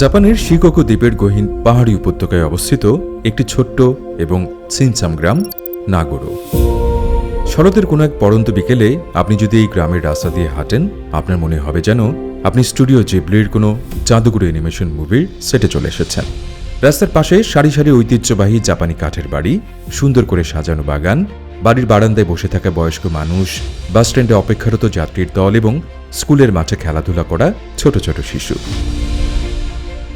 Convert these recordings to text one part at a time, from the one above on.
জাপানের শিকোকু দ্বীপের গহীন পাহাড়ি উপত্যকায় অবস্থিত একটি ছোট্ট এবং ছিনচাম গ্রাম নাগোরো। শরতের কোনো এক পড়ন্ত বিকেলে আপনি যদি এই গ্রামের রাস্তা দিয়ে হাঁটেন, আপনার মনে হবে যেন আপনি স্টুডিও জিবলির কোনো জাদুঘর অ্যানিমেশন মুভির সেটে চলে এসেছেন। রাস্তার পাশে সারি সারি ঐতিহ্যবাহী জাপানি কাঠের বাড়ি, সুন্দর করে সাজানো বাগান, বাড়ির বারান্দায় বসে থাকা বয়স্ক মানুষ, বাস স্ট্যান্ডে অপেক্ষারত যাত্রীর দল এবং স্কুলের মাঠে খেলাধুলা করা ছোট ছোট শিশু।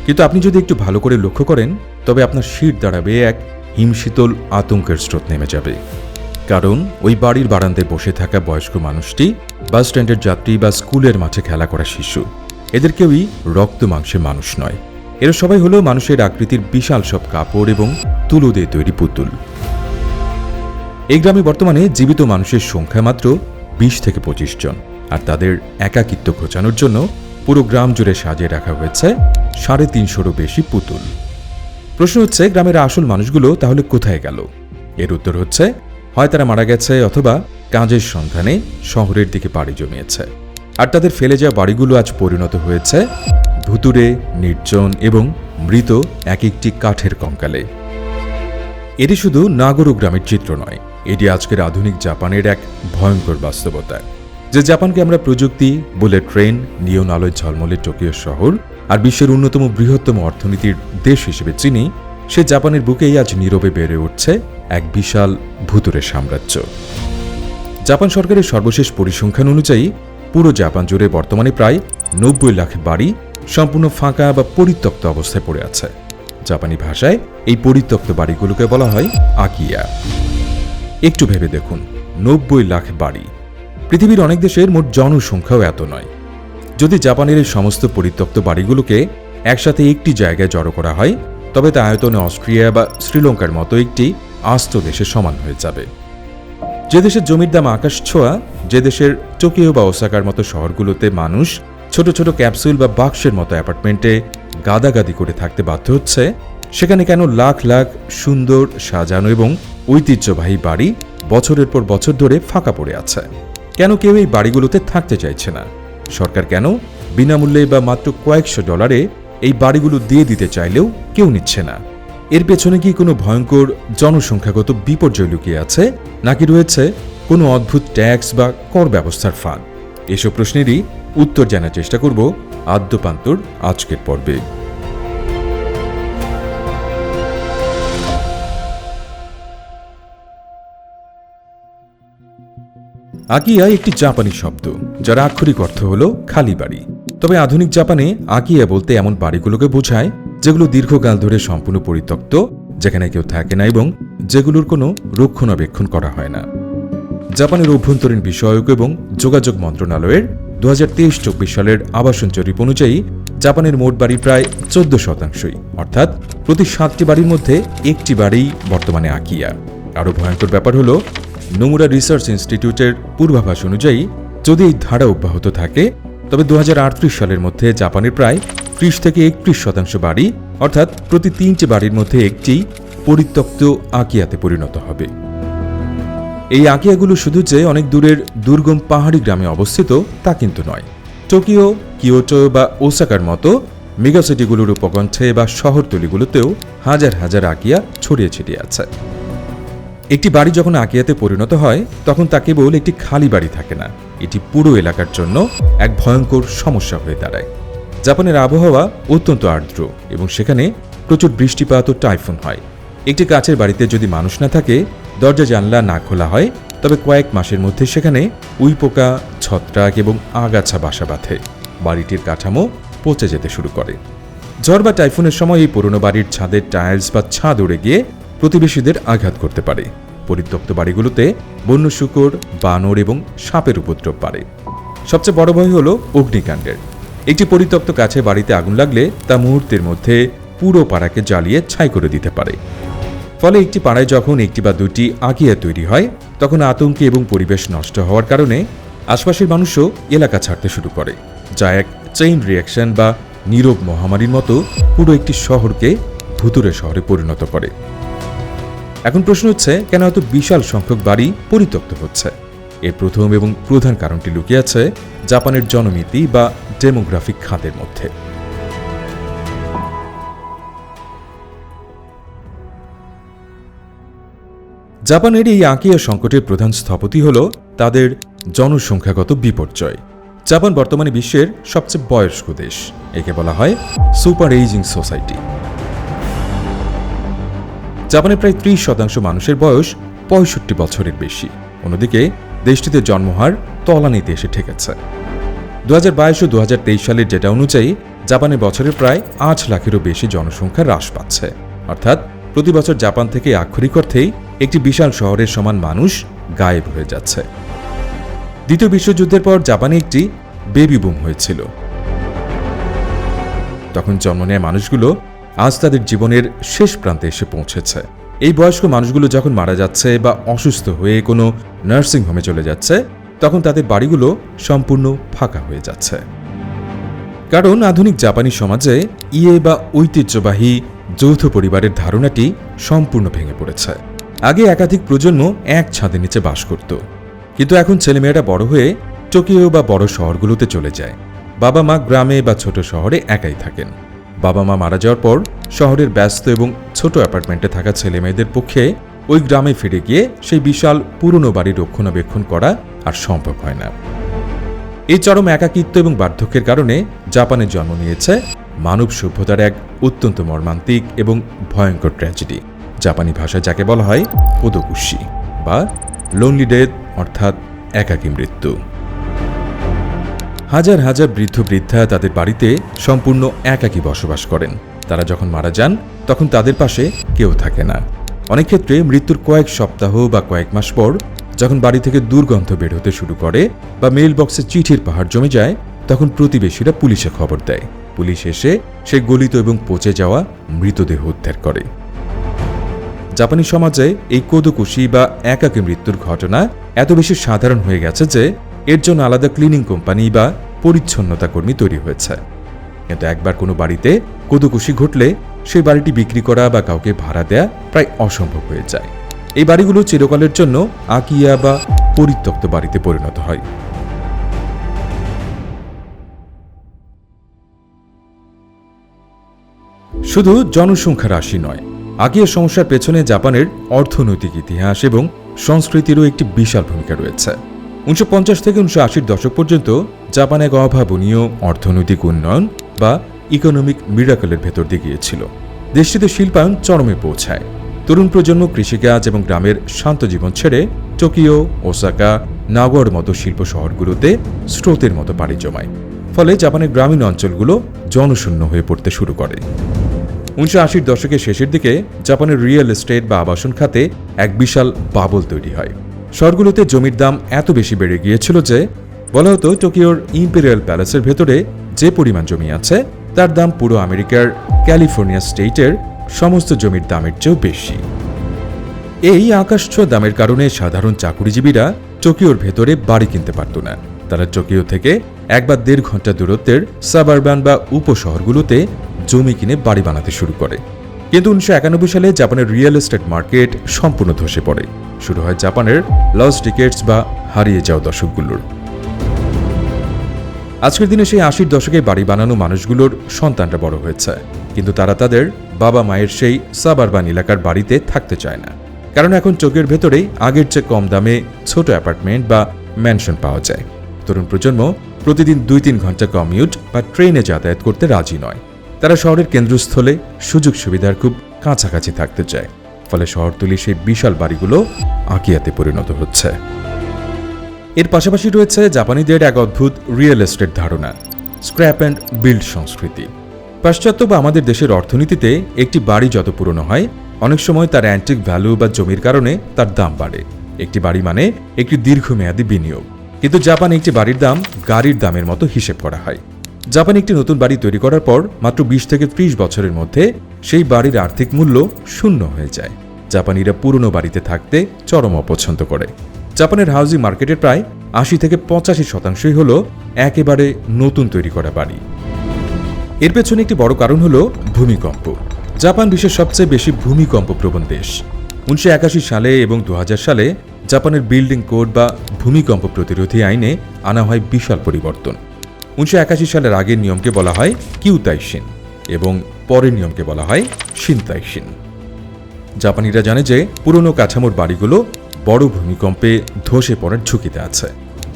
কিন্তু আপনি যদি একটু ভালো করে লক্ষ্য করেন, তবে আপনার শির দাঁড়াবে এক হিমশীতল আতঙ্কের স্রোত নেমে যাবে। কারণ ওই বাড়ির বারান্দায় বসে থাকা বয়স্ক মানুষটি, বাস স্ট্যান্ডের যাত্রী বা স্কুলের মাঠে খেলা করা শিশু, এদের কেউই রক্ত মাংসের মানুষ নয়। এরা সবাই হলো মানুষের আকৃতির বিশাল সব কাপড় এবং তুলো দিয়ে তৈরি পুতুল। এই গ্রামে বর্তমানে জীবিত মানুষের সংখ্যা মাত্র 20 থেকে 25 জন, আর তাদের একাকিত্ব ঘোচানোর জন্য পুরো গ্রাম জুড়ে সাজিয়ে রাখা হয়েছে 350-রও বেশি পুতুল। প্রশ্ন হচ্ছে, গ্রামের আসল মানুষগুলো তাহলে কোথায় গেল? এর উত্তর হচ্ছে, হয় তারা মারা গেছে অথবা কাজের সন্ধানে শহরের দিকে পাড়ি জমিয়েছে। আর তাদের ফেলে যাওয়া বাড়িগুলো আজ পরিণত হয়েছে ভুতুড়ে, নির্জন এবং মৃত এক একটি কাঠের কঙ্কালে। এটি শুধু নাগোরো গ্রামের চিত্র নয়, এটি আজকের আধুনিক জাপানের এক ভয়ঙ্কর বাস্তবতা। যে জাপানকে আমরা প্রযুক্তি, বুলেট ট্রেন, নিয়ন আলোয় ঝলমলে টোকিও শহর আর বিশ্বের অন্যতম বৃহত্তম অর্থনীতির দেশ হিসেবে চিনি, সে জাপানের বুকেই আজ নীরবে বেড়ে উঠছে এক বিশাল ভুতুড়ে সাম্রাজ্য। জাপান সরকারের সর্বশেষ পরিসংখ্যান অনুযায়ী পুরো জাপান জুড়ে বর্তমানে প্রায় 90 লাখ বাড়ি সম্পূর্ণ ফাঁকা বা পরিত্যক্ত অবস্থায় পড়ে আছে। জাপানি ভাষায় এই পরিত্যক্ত বাড়িগুলোকে বলা হয় আকিয়া। একটু ভেবে দেখুন, 90 লাখ বাড়ি। পৃথিবীর অনেক দেশের মোট জনসংখ্যাও এত নয়। যদি জাপানের এই সমস্ত পরিত্যক্ত বাড়িগুলোকে একসাথে একটি জায়গায় জড়ো করা হয়, তবে তা আয়তনে অস্ট্রিয়া বা শ্রীলঙ্কার মতো একটি আস্ত দেশের সমান হয়ে যাবে। যে দেশের জমির দাম আকাশ ছোঁয়া, যে দেশের টোকিও বা ওসাকার মতো শহরগুলোতে মানুষ ছোট ছোট ক্যাপসুল বা বাক্সের মতো অ্যাপার্টমেন্টে গাদাগাদি করে থাকতে বাধ্য হচ্ছে, সেখানে কেন লাখ লাখ সুন্দর, সাজানো এবং ঐতিহ্যবাহী বাড়ি বছরের পর বছর ধরে ফাঁকা পড়ে আছে? কেন কেউ এই বাড়িগুলোতে থাকতে চাইছে না? সরকার কেন বিনামূল্যে বা মাত্র কয়েকশো ডলারে এই বাড়িগুলো দিয়ে দিতে চাইলেও কেউ নিচ্ছে না? এর পেছনে কি কোনো ভয়ঙ্কর জনসংখ্যাগত বিপর্যয় লুকিয়ে আছে, নাকি রয়েছে কোনো অদ্ভুত ট্যাক্স বা কর ব্যবস্থার ফাঁদ? এসব প্রশ্নেরই উত্তর জানার চেষ্টা করব আদ্যপান্তর আজকের পর্বে। আকিয়া একটি জাপানি শব্দ, যার আক্ষরিক অর্থ হল খালি বাড়ি। তবে আধুনিক জাপানে আকিয়া বলতে এমন বাড়িগুলোকে বোঝায় যেগুলো দীর্ঘকাল ধরে সম্পূর্ণ পরিত্যক্ত, যেখানে কেউ থাকে না এবং যেগুলোর কোনো রক্ষণাবেক্ষণ করা হয় না। জাপানের অভ্যন্তরীণ বিষয়ক এবং যোগাযোগ মন্ত্রণালয়ের 2023-24 সালের আবাসন জরিপ অনুযায়ী জাপানের মোট বাড়ি প্রায় 14%, অর্থাৎ প্রতি 7টি বাড়ির মধ্যে একটি বাড়ি বর্তমানে আকিয়া। আরও ভয়ঙ্কর ব্যাপার হল, নোমুরা রিসার্চ ইনস্টিটিউটের পূর্বাভাস অনুযায়ী যদি এই ধারা অব্যাহত থাকে, তবে 2038 সালের মধ্যে জাপানের প্রায় 30 থেকে 31% বাড়ি, অর্থাৎ প্রতি 3টি বাড়ির মধ্যে একটি পরিত্যক্ত আকিয়াতে পরিণত হবে। এই আকিয়াগুলো শুধু যে অনেক দূরের দুর্গম পাহাড়ি গ্রামে অবস্থিত তা কিন্তু নয়। টোকিও, কিয়োটো বা ওসাকার মতো মেগাসিটিগুলোর উপকণ্ঠে বা শহরতলিগুলোতেও হাজার হাজার আকিয়া ছড়িয়ে ছিটিয়ে আছে। একটি বাড়ি যখন আকিয়াতে পরিণত হয়, তখন তা কেবল একটি খালি বাড়ি থাকে না, এটি পুরো এলাকার জন্য এক ভয়ঙ্কর সমস্যা হয়ে দাঁড়ায়। জাপানের আবহাওয়া অত্যন্ত আর্দ্র এবং সেখানে প্রচুর বৃষ্টিপাত ও টাইফুন হয়। একটি কাঠের বাড়িতে যদি মানুষ না থাকে, দরজা জানলা না খোলা হয়, তবে কয়েক মাসের মধ্যে সেখানে উইপোকা, ছত্রাক এবং আগাছা বাসা বাঁধে। বাড়িটির কাঠামো পচে যেতে শুরু করে। ঝড় বা টাইফুনের সময় এই পুরনো বাড়ির ছাদের টাইলস বা ছাদ উড়ে গিয়ে প্রতিবেশীদের আঘাত করতে পারে। পরিত্যক্ত বাড়িগুলোতে বন্য শূকর, বানর এবং সাপের উপদ্রব বাড়ে। সবচেয়ে বড় ভয় হল অগ্নিকাণ্ডের। একটি পরিত্যক্ত কাছে বাড়িতে আগুন লাগলে তা মুহূর্তের মধ্যে পুরো পাড়াকে জ্বালিয়ে ছাই করে দিতে পারে। ফলে একটি পাড়ায় যখন একটি বা দুটি আকিয়া তৈরি হয়, তখন আতঙ্কে এবং পরিবেশ নষ্ট হওয়ার কারণে আশপাশের মানুষও এলাকা ছাড়তে শুরু করে, যা এক চেইন রিয়াকশন বা নীরব মহামারীর মতো পুরো একটি শহরকে ভুতুড়ে শহরে পরিণত করে। এখন প্রশ্ন হচ্ছে, কেন এত বিশাল সংখ্যক বাড়ি পরিত্যক্ত হচ্ছে? এর প্রথম এবং প্রধান কারণটি লুকিয়ে আছে জাপানের জনমিতি বা ডেমোগ্রাফিক খাতের মধ্যে। জাপানের এই আকিয়া সংকটের প্রধান স্থপতি হল তাদের জনসংখ্যাগত বিপর্যয়। জাপান বর্তমানে বিশ্বের সবচেয়ে বয়স্ক দেশ। একে বলা হয় সুপার এইজিং সোসাইটি। জাপানের প্রায় 30% মানুষের বয়স 65 বছরের বেশি। অন্যদিকে দেশটিতে জন্মহার তলানিতে এসে ঠেকেছে। 2022 ও 2023 সালের ডেটা অনুযায়ী জাপানে বছরে প্রায় 8 লাখেরও বেশি জনসংখ্যা হ্রাস পাচ্ছে। অর্থাৎ প্রতি বছর জাপান থেকে আক্ষরিক অর্থেই একটি বিশাল শহরের সমান মানুষ গায়েব হয়ে যাচ্ছে। দ্বিতীয় বিশ্বযুদ্ধের পর জাপানে একটি বেবি বুম হয়েছিল। তখন জন্ম নেয়া মানুষগুলো আজ তাদের জীবনের শেষ প্রান্তে এসে পৌঁছেছে। এই বয়স্ক মানুষগুলো যখন মারা যাচ্ছে বা অসুস্থ হয়ে কোনো নার্সিং হোমে চলে যাচ্ছে, তখন তাদের বাড়িগুলো সম্পূর্ণ ফাঁকা হয়ে যাচ্ছে। কারণ আধুনিক জাপানি সমাজে ইয়ে বা ঐতিহ্যবাহী যৌথ পরিবারের ধারণাটি সম্পূর্ণ ভেঙে পড়েছে। আগে একাধিক প্রজন্ম এক ছাদের নিচে বাস করত, কিন্তু এখন ছেলেমেয়েরা বড় হয়ে টোকিও বা বড় শহরগুলোতে চলে যায়। বাবা মা গ্রামে বা ছোট শহরে একাই থাকেন। বাবা মা মারা যাওয়ার পর শহরের ব্যস্ত এবং ছোট অ্যাপার্টমেন্টে থাকা ছেলেমেয়েদের পক্ষে ওই গ্রামে ফিরে গিয়ে সেই বিশাল পুরনো বাড়ি রক্ষণাবেক্ষণ করা আর সম্ভব হয় না। এই চরম একাকিত্ব এবং বার্ধক্যের কারণে জাপানে জন্ম নিয়েছে মানব সভ্যতার এক অত্যন্ত মর্মান্তিক এবং ভয়ঙ্কর ট্র্যাজেডি। জাপানি ভাষায় যাকে বলা হয় কোদোকুশি বা লোনলি ডেথ, অর্থাৎ একাকী মৃত্যু। হাজার হাজার বৃদ্ধ বৃদ্ধা তাদের বাড়িতে সম্পূর্ণ একাকী বসবাস করেন। তারা যখন মারা যান তখন তাদের পাশে কেউ থাকে না। অনেক ক্ষেত্রে মৃত্যুর কয়েক সপ্তাহ বা কয়েক মাস পর যখন বাড়ি থেকে দুর্গন্ধ বের হতে শুরু করে বা মেইল বক্সে চিঠির পাহাড় জমে যায়, তখন প্রতিবেশীরা পুলিশে খবর দেয়। পুলিশ এসে সেই গলিত এবং পচে যাওয়া মৃতদেহ উদ্ধার করে। জাপানি সমাজে এই কোদোকুশি বা একাকী মৃত্যুর ঘটনা এত বেশি সাধারণ হয়ে গেছে যে এর জন্য আলাদা ক্লিনিং কোম্পানি বা পরিচ্ছন্নতা কর্মী তৈরি হয়েছে। কিন্তু একবার কোনো বাড়িতে কোদোকুশি ঘটলে সেই বাড়িটি বিক্রি করা বা কাউকে ভাড়া দেয়া প্রায় অসম্ভব হয়ে যায়। এই বাড়িগুলো চিরকালের জন্য আকিয়া বা পরিত্যক্ত বাড়িতে পরিণত হয়। শুধু জনসংখ্যা হ্রাসই নয়, আকিয়া সমস্যার পেছনে জাপানের অর্থনৈতিক ইতিহাস এবং সংস্কৃতিরও একটি বিশাল ভূমিকা রয়েছে। 1950 থেকে 1980 দশক পর্যন্ত জাপান এক অভাবনীয় অর্থনৈতিক উন্নয়ন বা ইকোনমিক মিরাকলের ভেতর দিয়ে গিয়েছিল। দেশটিতে শিল্পায়ন চরমে পৌঁছায়। তরুণ প্রজন্ম কৃষিকাজ এবং গ্রামের শান্ত জীবন ছেড়ে টোকিও, ওসাকা, নাগোয়ার মতো শিল্প শহরগুলোতে স্রোতের মতো পাড়ি জমায়। ফলে জাপানের গ্রামীণ অঞ্চলগুলো জনশূন্য হয়ে পড়তে শুরু করে। 1980 দশকের শেষের দিকে জাপানের রিয়েল এস্টেট বা আবাসন খাতে এক বিশাল বাবল তৈরি হয়। শহরগুলোতে জমির দাম এত বেশি বেড়ে গিয়েছিল যে বলা হতো টোকিওর ইম্পেরিয়াল প্যালেসের ভেতরে যে পরিমাণ জমি আছে তার দাম পুরো আমেরিকার ক্যালিফোর্নিয়া স্টেটের সমস্ত জমির দামের চেয়েও বেশি। এই আকাশছোঁয়া দামের কারণে সাধারণ চাকুরিজীবীরা টোকিওর ভেতরে বাড়ি কিনতে পারত না। তারা টোকিও থেকে 1 বা 1.5 ঘন্টা দূরত্বের সাবারবান বা উপশহরগুলোতে জমি কিনে বাড়ি বানাতে শুরু করে। কিন্তু 1991 সালে জাপানের রিয়েল এস্টেট মার্কেট সম্পূর্ণ ধসে পড়ে। শুরু হয় জাপানের লস্ট ডিকেডস বা হারিয়ে যাওয়া দশকগুলোর। আজকের দিনে সেই 80 দশকে বাড়ি বানানো মানুষগুলোর সন্তানরা বড় হয়েছে, কিন্তু তারা তাদের বাবা মায়ের সেই সাবারবান এলাকার বাড়িতে থাকতে চায় না। কারণ এখন টোকিওর ভেতরেই আগের চেয়ে কম দামে ছোট অ্যাপার্টমেন্ট বা ম্যানশন পাওয়া যায়। তরুণ প্রজন্ম প্রতিদিন 2-3 ঘন্টা কমিউট বা ট্রেনে যাতায়াত করতে রাজি নয়। তারা শহরের কেন্দ্রস্থলে সুযোগ সুবিধার খুব কাছাকাছি থাকতে চায়। ফলে শহরতলির সেই বিশাল বাড়িগুলো আকিয়াতে পরিণত হচ্ছে। এর পাশাপাশি রয়েছে জাপানিদের এক অদ্ভুত রিয়েল এস্টেট ধারণা, স্ক্র্যাপ অ্যান্ড বিল্ড সংস্কৃতি। পাশ্চাত্য বা আমাদের দেশের অর্থনীতিতে একটি বাড়ি যত পুরনো হয়, অনেক সময় তার অ্যান্টিক ভ্যালু বা জমির কারণে তার দাম বাড়ে। একটি বাড়ি মানে একটি দীর্ঘমেয়াদী বিনিয়োগ। কিন্তু জাপানে একটি বাড়ির দাম গাড়ির দামের মতো হিসেব করা হয়। জাপানে একটি নতুন বাড়ি তৈরি করার পর মাত্র 20 থেকে 30 বছরের মধ্যে সেই বাড়ির আর্থিক মূল্য শূন্য হয়ে যায়। জাপানিরা পুরনো বাড়িতে থাকতে চরম অপছন্দ করে। জাপানের হাউজিং মার্কেটের প্রায় 80 থেকে 85% হল একেবারে নতুন তৈরি করা বাড়ি। এর পেছনে একটি বড় কারণ হল ভূমিকম্প। জাপান বিশ্বের সবচেয়ে বেশি ভূমিকম্প প্রবণ দেশ। 1981 সালে এবং 2000 সালে জাপানের বিল্ডিং কোড বা ভূমিকম্প প্রতিরোধী আইনে আনা হয় বিশাল পরিবর্তন। 1981 সালের আগের নিয়মকে বলা হয় কিউতাইশিন এবং পরের নিয়মকে বলা হয় শিনতাইশিন। জাপানিরা জানে যে পুরনো কাঠামোর বাড়িগুলো বড় ভূমিকম্পে ধসে পড়ার ঝুঁকিতে আছে।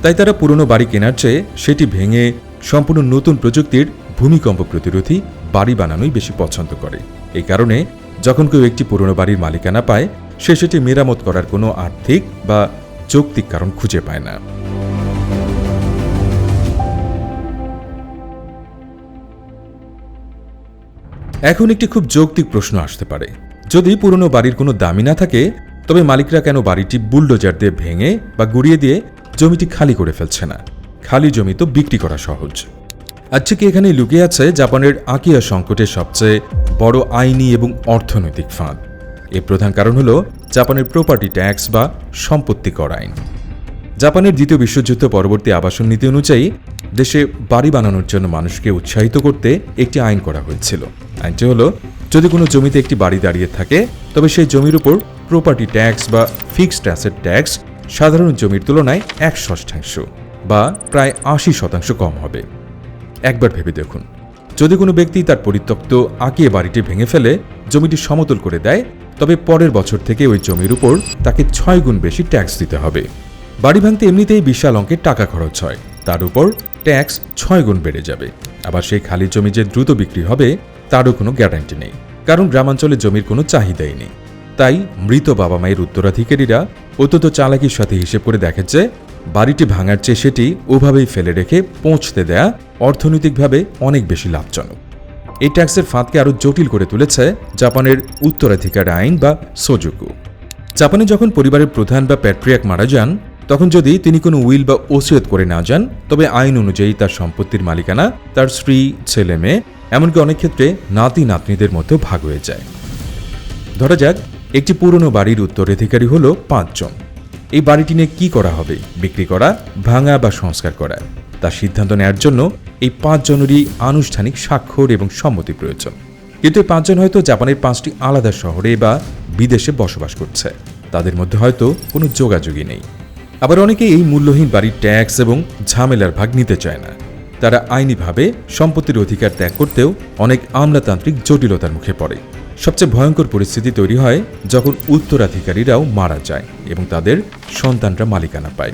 তাই তারা পুরনো বাড়ি কেনার চেয়ে সেটি ভেঙে সম্পূর্ণ নতুন প্রযুক্তির ভূমিকম্প প্রতিরোধী বাড়ি বানানোই বেশি পছন্দ করে। এই কারণে যখন কেউ একটি পুরনো বাড়ির মালিকানা পায়, সে সেটি মেরামত করার কোনো আর্থিক বা যৌক্তিক কারণ খুঁজে পায় না। এখন একটি খুব যৌক্তিক প্রশ্ন আসতে পারে, যদি পুরনো বাড়ির কোনো দামি না থাকে, তবে মালিকরা কেন বাড়িটি বুলডোজার দিয়ে ভেঙে বা গুড়িয়ে দিয়ে জমিটি খালি করে ফেলছে না? খালি জমি তো বিক্রি করা সহজ। আচ্ছা, কি এখানে লুকিয়ে আছে জাপানের আকিয়া সংকটের সবচেয়ে বড় আইনি এবং অর্থনৈতিক ফাঁদ? এর প্রধান কারণ হল জাপানের প্রপার্টি ট্যাক্স বা সম্পত্তি কর আইন। জাপানের দ্বিতীয় বিশ্বযুদ্ধ পরবর্তী আবাসন নীতি অনুযায়ী দেশে বাড়ি বানানোর জন্য মানুষকে উৎসাহিত করতে একটি আইন করা হয়েছিল। আইনটি হল, যদি কোনো জমিতে একটি বাড়ি দাঁড়িয়ে থাকে, তবে সেই জমির উপর প্রপার্টি ট্যাক্স বা ফিক্সড অ্যাসেট ট্যাক্স সাধারণ জমির তুলনায় 1/6 বা প্রায় 80% কম হবে। একবার ভেবে দেখুন, যদি কোনো ব্যক্তি তার পরিত্যক্ত আঁকিয়ে বাড়িটি ভেঙে ফেলে জমিটি সমতল করে দেয়, তবে পরের বছর থেকে ওই জমির উপর তাকে 6 গুণ বেশি ট্যাক্স দিতে হবে। বাড়ি ভাঙতে এমনিতেই বিশাল অঙ্কের টাকা খরচ হয়, তার উপর ট্যাক্স 6 গুণ বেড়ে যাবে। আবার সেই খালি জমি যে দ্রুত বিক্রি হবে তারও কোনো গ্যারান্টি নেই, কারণ গ্রামাঞ্চলে জমির কোনো চাহিদাই নেই। তাই মৃত বাবা মায়ের উত্তরাধিকারীরা অত্যন্ত চালাকির সাথে হিসেব করে দেখে যে বাড়িটি ভাঙার চেয়ে সেটি ওভাবেই ফেলে রেখে পৌঁছতে দেয়া অর্থনৈতিকভাবে অনেক বেশি লাভজনক। এই ট্যাক্সের ফাঁদকে আরও জটিল করে তুলেছে জাপানের উত্তরাধিকার আইন বা সোজুকু। জাপানে যখন পরিবারের প্রধান বা প্যাট্রিয়ার্ক মারা যান, তখন যদি তিনি কোনো উইল বা ওসিয়ত করে না যান, তবে আইন অনুযায়ী তার সম্পত্তির মালিকানা তার স্ত্রী, ছেলে মেয়ে, এমনকি অনেক ক্ষেত্রে নাতি নাতনিদের মধ্যেও ভাগ হয়ে যায়। ধরা যাক একটি পুরনো বাড়ির উত্তরাধিকারী হল 5 জন। এই বাড়িটি নিয়ে কি করা হবে, বিক্রি করা, ভাঙা বা সংস্কার করা, তার সিদ্ধান্ত নেওয়ার জন্য এই 5 জনেরই আনুষ্ঠানিক স্বাক্ষর এবং সম্মতি প্রয়োজন। কিন্তু এই 5 জন হয়তো জাপানের 5টি আলাদা শহরে বা বিদেশে বসবাস করছে, তাদের মধ্যে হয়তো কোনো যোগাযোগই নেই। আবার অনেকে এই মূল্যহীন বাড়ির ট্যাক্স এবং ঝামেলার ভাগ নিতে চায় না। তারা আইনিভাবে সম্পত্তির অধিকার ত্যাগ করতেও অনেক আমলাতান্ত্রিক জটিলতার মুখে পড়ে। সবচেয়ে ভয়ঙ্কর পরিস্থিতি তৈরি হয় যখন উত্তরাধিকারীরাও মারা যায় এবং তাদের সন্তানরা মালিকানা পায়।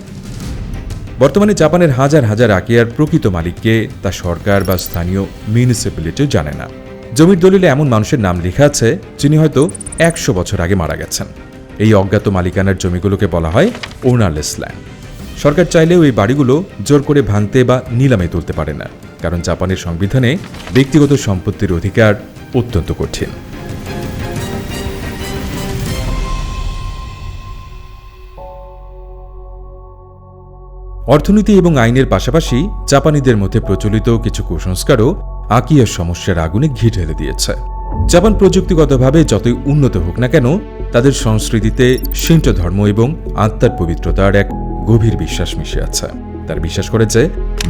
বর্তমানে জাপানের হাজার হাজার আকিয়ার প্রকৃত মালিককে তা সরকার বা স্থানীয় মিউনিসিপ্যালিটিও জানে না। জমির দলিলে এমন মানুষের নাম লেখা আছে যিনি হয়তো 100 বছর আগে মারা গেছেন। এই অজ্ঞাত মালিকানার জমিগুলোকে বলা হয় ওনারলেস ল্যান্ড। সরকার চাইলেও এই বাড়িগুলো জোর করে ভাঙতে বা নিলামে তুলতে পারে না, কারণ জাপানের সংবিধানে ব্যক্তিগত সম্পত্তির অধিকার অত্যন্ত কঠিন। অর্থনীতি এবং আইনের পাশাপাশি জাপানিদের মধ্যে প্রচলিত কিছু কুসংস্কারও আকিয়ার সমস্যার আগুনে ঘি ঢেলে দিয়েছে। জাপান প্রযুক্তিগতভাবে যতই উন্নত হোক না কেন, তাদের সংস্কৃতিতে শিন্টো ধর্ম এবং আত্মার পবিত্রতার এক গভীর বিশ্বাস মিশে আছে। তারা বিশ্বাস করে যে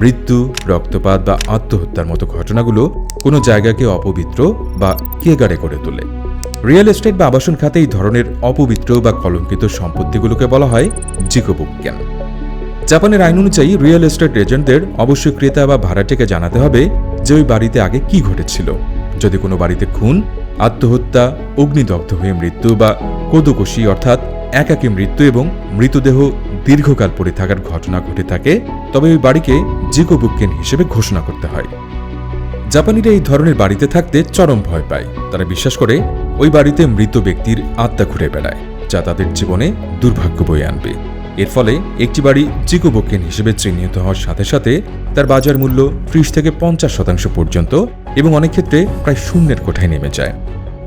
মৃত্যু, রক্তপাত বা আত্মহত্যার মতো ঘটনাগুলো কোনো জায়গাকে অপবিত্র বা কেগারে করে তোলে। রিয়েল এস্টেট বা আবাসন খাতে এই ধরনের অপবিত্র বা কলঙ্কিত সম্পত্তিগুলোকে বলা হয় জিকোবুক্কেন। জাপানের আইন অনুযায়ী রিয়েল এস্টেট এজেন্টদের অবশ্যই ক্রেতা বা ভাড়াটেকে জানাতে হবে যে ওই বাড়িতে আগে কি ঘটেছিল। যদি কোনো বাড়িতে খুন, আত্মহত্যা, অগ্নিদগ্ধ হয়ে মৃত্যু বা কোদোকোশি অর্থাৎ একাকী মৃত্যু এবং মৃতদেহ দীর্ঘকাল পড়ে থাকার ঘটনা ঘটে থাকে, তবে ওই বাড়িকে জিকোবুক্কেন হিসেবে ঘোষণা করতে হয়। জাপানিরা এই ধরনের বাড়িতে থাকতে চরম ভয় পায়। তারা বিশ্বাস করে ওই বাড়িতে মৃত ব্যক্তির আত্মা ঘুরে বেড়ায়, যা তাদের জীবনে দুর্ভাগ্য বয়ে আনবে। এর ফলে একটি বাড়ি জিকোবুক্কেন হিসেবে চিহ্নিত হওয়ার সাথে সাথে তার বাজার মূল্য 30 থেকে 50% পর্যন্ত এবং অনেক ক্ষেত্রে প্রায় শূন্যের কোঠায় নেমে যায়।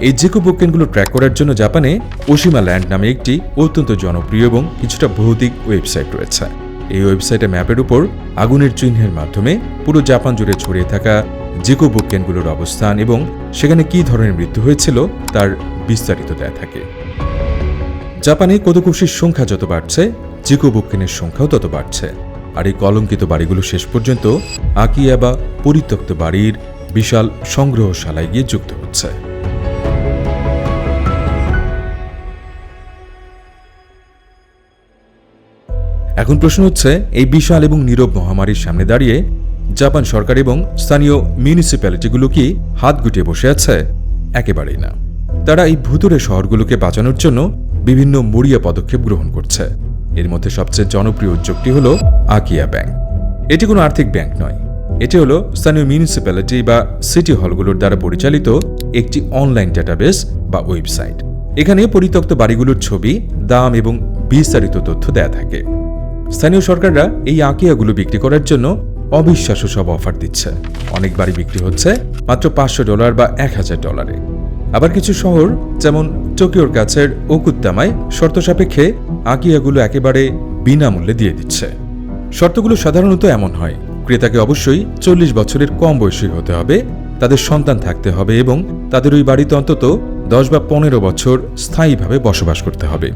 এই জিকোবুক্কেনগুলো ট্র্যাক করার জন্য জাপানে ওশিমা ল্যান্ড নামে একটি অত্যন্ত জনপ্রিয় এবং কিছুটা ভৌতিক ওয়েবসাইট রয়েছে। এই ওয়েবসাইটে ম্যাপের উপর আগুনের চিহ্নের মাধ্যমে পুরো জাপান জুড়ে ছড়িয়ে থাকা জিকোবুক্কেনগুলোর অবস্থান এবং সেখানে কী ধরনের মৃত্যু হয়েছিল তার বিস্তারিত দেয়া থাকে। জাপানে কোদোকোশির সংখ্যা যত বাড়ছে, জিকোবুক্কেনের সংখ্যাও তত বাড়ছে। আর এই কলঙ্কিত বাড়িগুলো শেষ পর্যন্ত আকিয়া বা পরিত্যক্ত বাড়ির বিশাল সংগ্রহশালায় গিয়ে যুক্ত হচ্ছে। এখন প্রশ্ন হচ্ছে, এই বিশাল এবং নীরব মহামারীর সামনে দাঁড়িয়ে জাপান সরকার এবং স্থানীয় মিউনিসিপ্যালিটিগুলো কি হাত গুটিয়ে বসে আছে? একেবারেই না। তারা এই ভুতুড়ে শহরগুলোকে বাঁচানোর জন্য বিভিন্ন মরিয়া পদক্ষেপ গ্রহণ করছে। এর মধ্যে সবচেয়ে জনপ্রিয় উদ্যোগটি হল আকিয়া ব্যাংক। এটি কোনো আর্থিক ব্যাংক নয়, এটি হলো স্থানীয় মিউনিসিপ্যালিটি বা সিটি হলগুলোর দ্বারা পরিচালিত একটি অনলাইন ডেটাবেস বা ওয়েবসাইট। এখানে পরিত্যক্ত বাড়িগুলোর ছবি, দাম এবং বিস্তারিত তথ্য দেয়া থাকে। স্থানীয় সরকাররা এই আকিয়াগুলো বিক্রি করার জন্য অবিশ্বাস্য সব অফার দিচ্ছে। অনেক বাড়ি বিক্রি হচ্ছে মাত্র $500 বা $1000। আবার কিছু শহর যেমন টোকিওর কাছের ওকুত্তামায় শর্ত সাপেক্ষে আকিয়াগুলো একেবারে বিনামূল্যে দিয়ে দিচ্ছে। শর্তগুলো সাধারণত এমন হয়, ক্রেতাকে অবশ্যই 40 বছরের কম বয়সী হতে হবে, তাদের সন্তান থাকতে হবে এবং তাদের ওই বাড়িতে অন্তত 10 বা 15 বছর স্থায়ীভাবে বসবাস করতে হবে।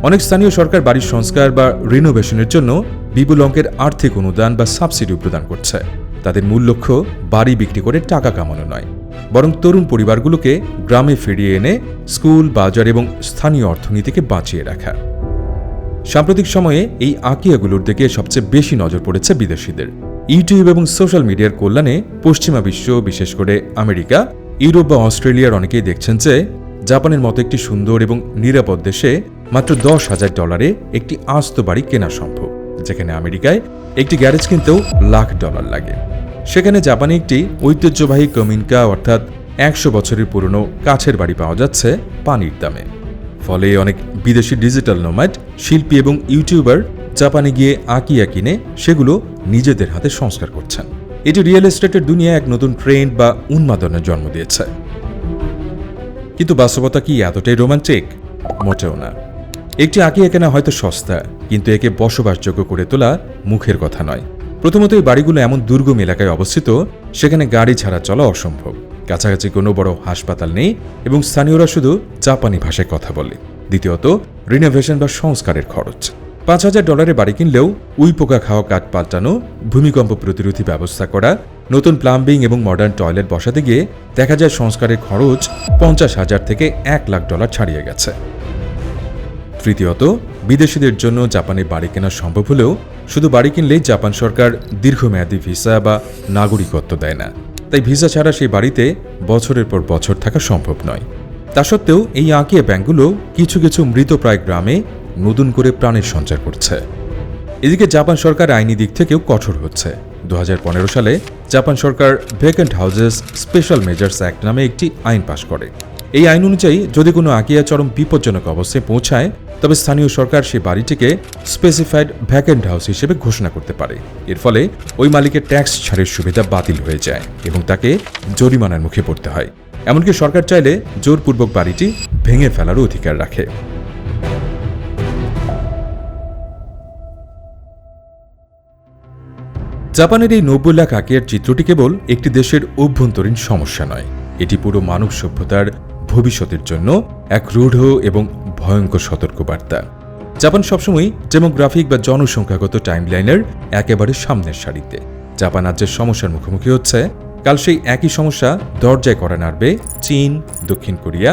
অনেক স্থানীয় সরকার বাড়ির সংস্কার বা রিনোভেশনের জন্য বিপুল অঙ্কের আর্থিক অনুদান বা সাবসিডি প্রদান করছে। তাদের মূল লক্ষ্য বাড়ি বিক্রি করে টাকা কামানো নয়, বরং তরুণ পরিবারগুলোকে গ্রামে ফিরিয়ে এনে স্কুল, বাজার এবং স্থানীয় অর্থনীতিকে বাঁচিয়ে রাখা। সাম্প্রতিক সময়ে এই আকিয়াগুলোর দিকে সবচেয়ে বেশি নজর পড়েছে বিদেশিদের। ইউটিউব এবং সোশ্যাল মিডিয়ার কল্যাণে পশ্চিমা বিশ্ব, বিশেষ করে আমেরিকা, ইউরোপ বা অস্ট্রেলিয়ার অনেকেই দেখছেন যে জাপানের মতো একটি সুন্দর এবং নিরাপদ দেশে মাত্র $10,000 একটি আস্ত বাড়ি কেনা সম্ভব, যেখানে আমেরিকায় একটি গ্যারেজ কিনতেও $1,00,000 লাগে। সেখানে জাপানে একটি ঐতিহ্যবাহী কমিনকা অর্থাৎ 100 বছরের পুরনো কাঠের বাড়ি পাওয়া যাচ্ছে পানির দামে। ফলে অনেক বিদেশি ডিজিটাল নোম্যাড, শিল্পী এবং ইউটিউবার জাপানে গিয়ে আকিয়া কিনে সেগুলো নিজেদের হাতে সংস্কার করছেন। এটি রিয়েল এস্টেটের দুনিয়ায় এক নতুন ট্রেন্ড বা উন্মাদনার জন্ম দিয়েছে। কিন্তু বাস্তবতা কি এতটাই রোমান্টিক? মোটেও না। একটি আকিয়া কেনা হয়তো সস্তা, কিন্তু একে বসবাসযোগ্য করে তোলা মুখের কথা নয়। প্রথমত, এই বাড়িগুলো এমন দুর্গম এলাকায় অবস্থিত, সেখানে গাড়ি ছাড়া চলা অসম্ভব। কাছাকাছি কোনো বড় হাসপাতাল নেই এবং স্থানীয়রা শুধু জাপানি ভাষায় কথা বলে। দ্বিতীয়ত, রিনোভেশন বা সংস্কারের খরচ। $5,000 বাড়ি কিনলেও উইপোকা খাওয়া কাঠ পাল্টানো, ভূমিকম্প প্রতিরোধী ব্যবস্থা করা, নতুন প্লাম্বিং এবং মডার্ন টয়লেট বসাতে গিয়ে দেখা যায় সংস্কারের খরচ $50,000 থেকে $1,00,000 ছাড়িয়ে গেছে। তৃতীয়ত, বিদেশিদের জন্য জাপানে বাড়ি কেনা সম্ভব হলেও শুধু বাড়ি কিনলেই জাপান সরকার দীর্ঘমেয়াদী ভিসা বা নাগরিকত্ব দেয় না। তাই ভিসা ছাড়া সেই বাড়িতে বছরের পর বছর থাকা সম্ভব নয়। তা সত্ত্বেও এই আকিয়া ব্যাংকগুলো কিছু কিছু মৃতপ্রায় গ্রামে নতুন করে প্রাণের সঞ্চার করছে। এদিকে জাপান সরকার আইনি দিক থেকেও কঠোর হচ্ছে। 2015 সালে জাপান সরকার vacant houses special measures act নামে একটি আইন পাশ করে। এই আইন অনুযায়ী যদি কোনো আকিয়া চরম বিপজ্জনক অবস্থায় পৌঁছায়, তবে স্থানীয় সরকার সেই বাড়িটিকে স্পেসিফাইড ভ্যাকেন্ট হাউস হিসেবে ঘোষণা করতে পারে। এর ফলে ওই মালিকের ট্যাক্স ছাড়ের সুবিধা বাতিল হয়ে যায় এবং তাকে জরিমানার মুখে পড়তে হয়। এমনকি সরকার চাইলে জোরপূর্বক বাড়িটি ভেঙে ফেলারও অধিকার রাখে। জাপানের এই 90 লাখ আকিয়ার চিত্রটি কেবল একটি দেশের অভ্যন্তরীণ সমস্যা নয়, এটি পুরো মানব সভ্যতার ভবিষ্যতের জন্য এক রূঢ় এবং ভয়ঙ্কর সতর্কবার্তা। জাপান সবসময় ডেমোগ্রাফিক বা জনসংখ্যাগত টাইমলাইনের একেবারে সামনের সারিতে। জাপান আজ যে সমস্যার মুখোমুখি হচ্ছে, কাল সেই একই সমস্যা দরজায় কড়া নাড়বে চীন, দক্ষিণ কোরিয়া,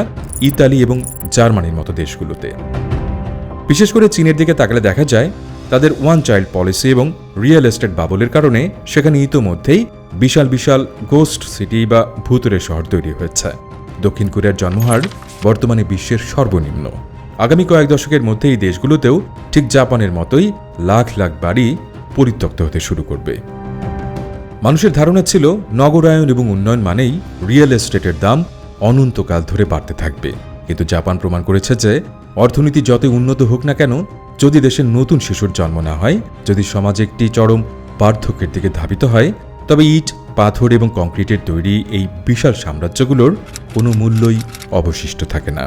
ইতালি এবং জার্মানির মতো দেশগুলোতে। বিশেষ করে চীনের দিকে তাকালে দেখা যায় তাদের ওয়ান চাইল্ড পলিসি এবং রিয়েল এস্টেট বাবলের কারণে সেখানে ইতোমধ্যেই বিশাল বিশাল গোস্ট সিটি বা ভূতুরে শহর তৈরি হয়েছে। দক্ষিণ কোরিয়ার জন্মহার বর্তমানে বিশ্বের সর্বনিম্ন। আগামী কয়েক দশকের মধ্যে এই দেশগুলোতেও ঠিক জাপানের মতোই লাখ লাখ বাড়ি পরিত্যক্ত হতে শুরু করবে। মানুষের ধারণা ছিল নগরায়ন এবং উন্নয়ন মানেই রিয়েল এস্টেটের দাম অনন্তকাল ধরে বাড়তে থাকবে। কিন্তু জাপান প্রমাণ করেছে যে অর্থনীতি যতই উন্নত হোক না কেন, যদি দেশের নতুন শিশুর জন্ম না হয়, যদি সমাজ একটি চরম বার্ধক্যের দিকে ধাবিত হয়, তবে ইট, পাথর এবং কংক্রিটের তৈরি এই বিশাল সাম্রাজ্যগুলোর কোনো মূল্যই অবশিষ্ট থাকে না।